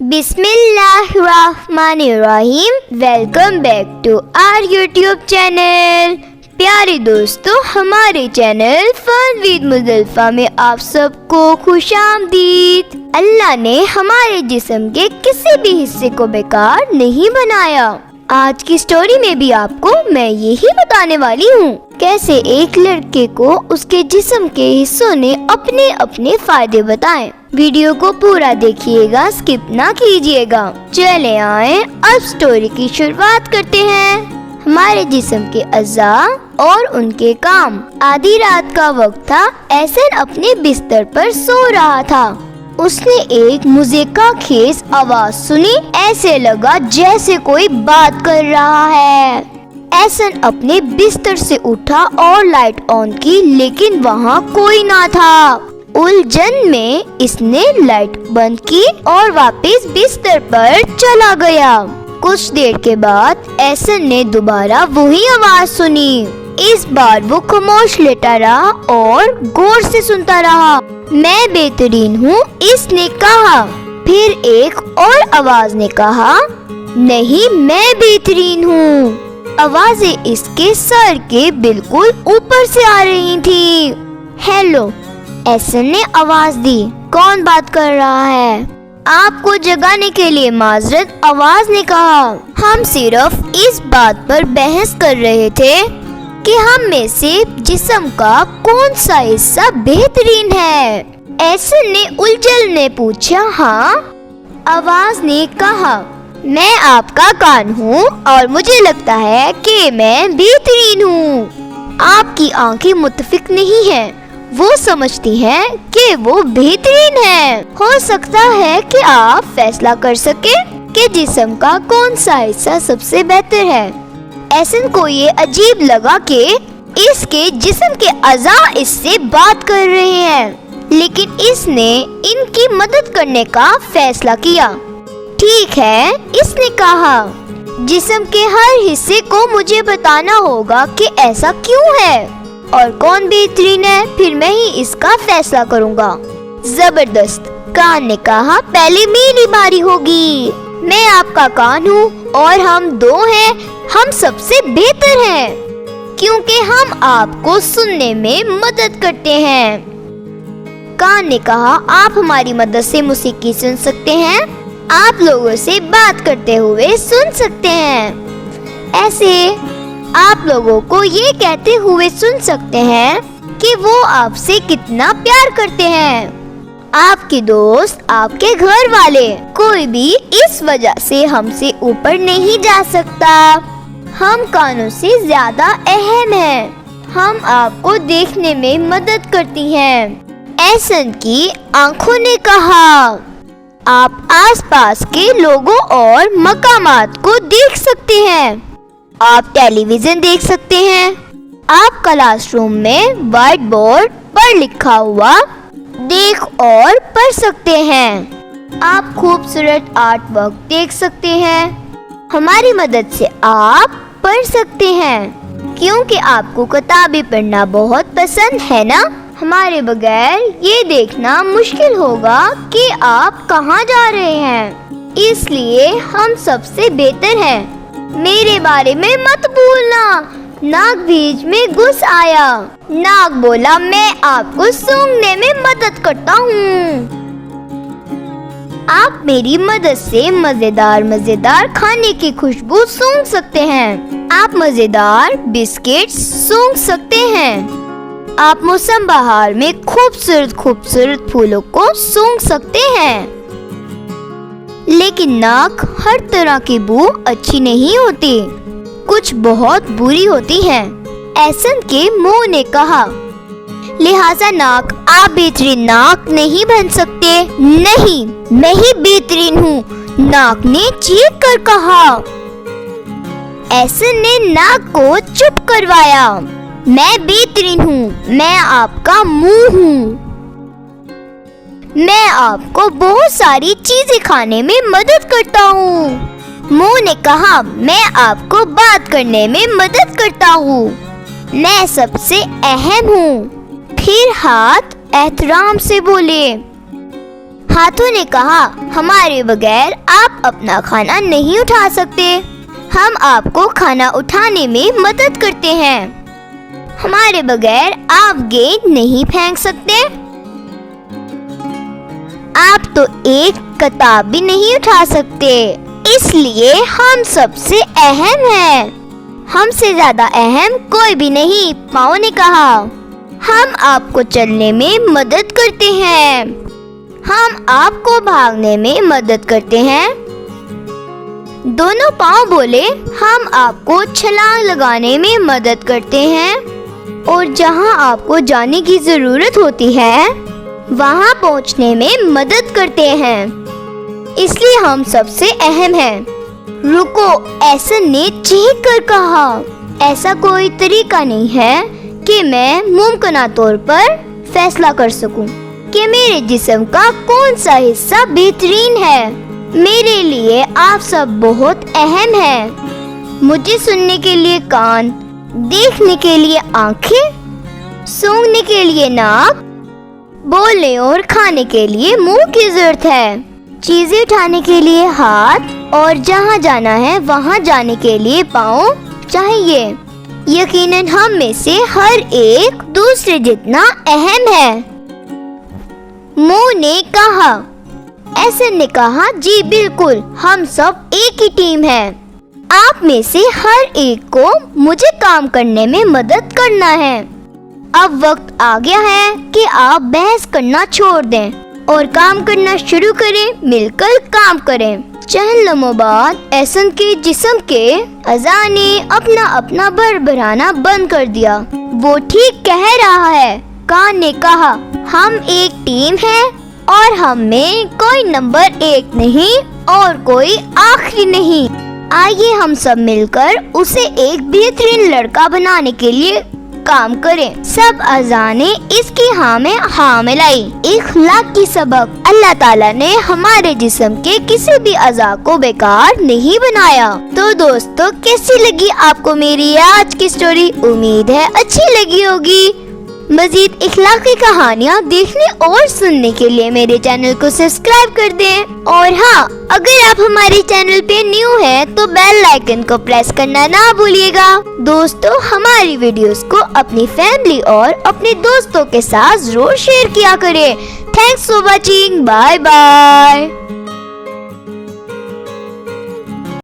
बिस्मिल्लाहिर्रहमानिर्रहीम। Welcome back to our YouTube channel. प्यारे दोस्तों, हमारे चैनल फन विद मुज़ल्फ़ा में आप सबको खुशामदीद। अल्लाह ने हमारे जिस्म के किसी भी हिस्से को बेकार नहीं बनाया। आज की स्टोरी में भी आपको मैं यही बताने वाली हूँ, कैसे एक लड़के को उसके जिस्म के हिस्सों ने अपने अपने फायदे बताए। वीडियो को पूरा देखिएगा, स्किप ना कीजिएगा। चले आए अब स्टोरी की शुरुआत करते हैं। हमारे जिस्म के अज़ा और उनके काम। आधी रात का वक्त था। एहसन अपने बिस्तर पर सो रहा था। उसने एक मुज़ीका खेज आवाज सुनी। ऐसे लगा जैसे कोई बात कर रहा है। एहसन अपने बिस्तर से उठा और लाइट ऑन की, लेकिन वहाँ कोई ना था। उलझन में इसने लाइट बंद की और वापस बिस्तर पर चला गया। कुछ देर के बाद एहसन ने दोबारा वही आवाज सुनी। इस बार वो खामोश लेटा रहा और गौर से सुनता रहा। मैं बेहतरीन हूँ, इसने कहा। फिर एक और आवाज ने कहा, नहीं, मैं बेहतरीन हूँ। आवाजें इसके सर के बिल्कुल ऊपर से आ रही थी। हेलो, एहसन ने आवाज दी। कौन बात कर रहा है? आपको जगाने के लिए माजरत, आवाज ने कहा। हम सिर्फ इस बात पर बहस कर रहे थे कि हम में से जिस्म का कौन सा हिस्सा बेहतरीन है। एहसन ने उलझन में पूछा। हाँ, आवाज ने कहा, मैं आपका कान हूँ और मुझे लगता है कि मैं बेहतरीन हूँ। आपकी आंखें मुत्तफिक नहीं हैं। वो समझती हैं कि वो बेहतरीन है। हो सकता है कि आप फैसला कर सकें कि जिस्म का कौन सा हिस्सा सबसे बेहतर है। एहसन को ये अजीब लगा कि इसके जिस्म के अज़ा इससे बात कर रहे हैं, लेकिन इसने इनकी मदद करने का फैसला किया। ठीक है, इसने कहा, जिस्म के हर हिस्से को मुझे बताना होगा कि ऐसा क्यों है और कौन बेहतरीन है, फिर मैं ही इसका फैसला करूंगा। जबरदस्त, कान ने कहा। पहले मेरी बारी होगी। मैं आपका कान हूँ और हम दो हैं। हम सबसे बेहतर हैं क्योंकि हम आपको सुनने में मदद करते हैं। कान ने कहा, आप हमारी मदद से मौसीकी सुन सकते हैं। आप लोगों से बात करते हुए सुन सकते हैं। ऐसे आप लोगों को ये कहते हुए सुन सकते हैं कि वो आपसे कितना प्यार करते हैं। आपके दोस्त, आपके घर वाले, कोई भी इस वजह से हमसे ऊपर नहीं जा सकता। हम कानों से ज्यादा अहम हैं। हम आपको देखने में मदद करती हैं। एहसन की आंखों ने कहा, आप आसपास के लोगों और मकामात को देख सकते हैं। आप टेलीविजन देख सकते हैं। आप क्लासरूम में व्हाइट बोर्ड पर लिखा हुआ देख और पढ़ सकते हैं। आप खूबसूरत आर्ट वर्क देख सकते हैं। हमारी मदद से आप पढ़ सकते हैं क्योंकि आपको किताबें पढ़ना बहुत पसंद है ना। हमारे बगैर ये देखना मुश्किल होगा कि आप कहाँ जा रहे हैं, इसलिए हम सबसे बेहतर हैं। मेरे बारे में मत भूलना। नाग बीच में घुस आया। नाग बोला, मैं आपको सूंघने में मदद करता हूँ। आप मेरी मदद से मजेदार खाने की खुशबू सूंघ सकते हैं। आप मजेदार बिस्किट सूंघ सकते हैं। आप मौसम बहार में खूबसूरत फूलों को सूंघ सकते हैं। लेकिन नाक हर तरह की बू अच्छी नहीं होती, कुछ बहुत बुरी होती हैं। एहसन के मुंह ने कहा, लिहाजा नाक, आप बेहतरीन नाक नहीं बन सकते। नहीं, मैं ही बेहतरीन हूँ, नाक ने चीख कर कहा। एहसन ने नाक को चुप करवाया। मैं बेहतरीन हूँ, मैं आपका मुंह हूँ। मैं आपको बहुत सारी चीजें खाने में मदद करता हूँ। मुंह ने कहा, मैं आपको बात करने में मदद करता हूँ। मैं सबसे अहम हूँ। फिर हाथ एहतराम से बोले, ہاتھوں نے کہا ہمارے بغیر آپ اپنا کھانا نہیں اٹھا سکتے، ہم آپ کو کھانا اٹھانے میں مدد کرتے ہیں، ہمارے بغیر آپ گیند نہیں پھینک سکتے، آپ تو ایک کتاب بھی نہیں اٹھا سکتے، اس لیے ہم سب سے اہم ہیں، ہم سے زیادہ اہم کوئی بھی نہیں۔ پاؤں نے کہا ہم آپ کو چلنے میں مدد کرتے ہیں، ہم آپ کو بھاگنے میں مدد کرتے ہیں۔ دونوں پاؤں بولے ہم آپ کو چھلانگ لگانے میں مدد کرتے ہیں، اور جہاں آپ کو جانے کی ضرورت ہوتی ہے وہاں پہنچنے میں مدد کرتے ہیں، اس لیے ہم سب سے اہم ہیں۔ رکو، ایسن نے چیخ کر کہا، ایسا کوئی طریقہ نہیں ہے کہ میں ممکنہ طور پر فیصلہ کر سکوں کہ میرے جسم کا کون سا حصہ بہترین ہے، میرے لیے آپ سب بہت اہم ہیں، مجھے سننے کے لیے کان، دیکھنے کے لیے آنکھیں، سونگھنے کے لیے ناک، بولنے اور کھانے کے لیے منہ کی ضرورت ہے، چیزیں اٹھانے کے لیے ہاتھ، اور جہاں جانا ہے وہاں جانے کے لیے پاؤں چاہیے۔ یقیناً ہم میں سے ہر ایک دوسرے جتنا اہم ہے۔ منہ نے کہا۔ ایسن نے کہا جی بالکل، ہم سب ایک ہی ٹیم ہے، آپ میں سے ہر ایک کو مجھے کام کرنے میں مدد کرنا ہے۔ اب وقت آ گیا ہے کہ آپ بحث کرنا چھوڑ دیں اور کام کرنا شروع کریں، مل کر کام کریں۔ چند لمحوں بعد ایسن کے جسم کے اعضاء نے اپنا اپنا بھربھرانا بند کر دیا۔ وہ ٹھیک کہہ رہا ہے، کان نے کہا، ہم ایک ٹیم ہے اور ہم میں کوئی نمبر 1 نہیں اور کوئی آخری نہیں۔ آئیے ہم سب مل کر اسے ایک بہترین لڑکا بنانے کے لیے کام کریں۔ سب اعضاء نے اس کی ہاں میں ہاں ملائی۔ اخلاق کی سبق، اللہ تعالیٰ نے ہمارے جسم کے کسی بھی اعضاء کو بیکار نہیں بنایا۔ تو دوستو، کیسی لگی آپ کو میری آج کی سٹوری؟ امید ہے اچھی لگی ہوگی۔ مزید اخلاقی کہانیاں دیکھنے اور سننے کے لیے میرے چینل کو سبسکرائب کر دیں، اور ہاں، اگر آپ ہمارے چینل پہ نیو ہیں تو بیل آئیکن کو پریس کرنا نہ بھولیے گا۔ دوستو، ہماری ویڈیوز کو اپنی فیملی اور اپنے دوستوں کے ساتھ ضرور شیئر کیا کریں۔ Thanks for watching, bye bye.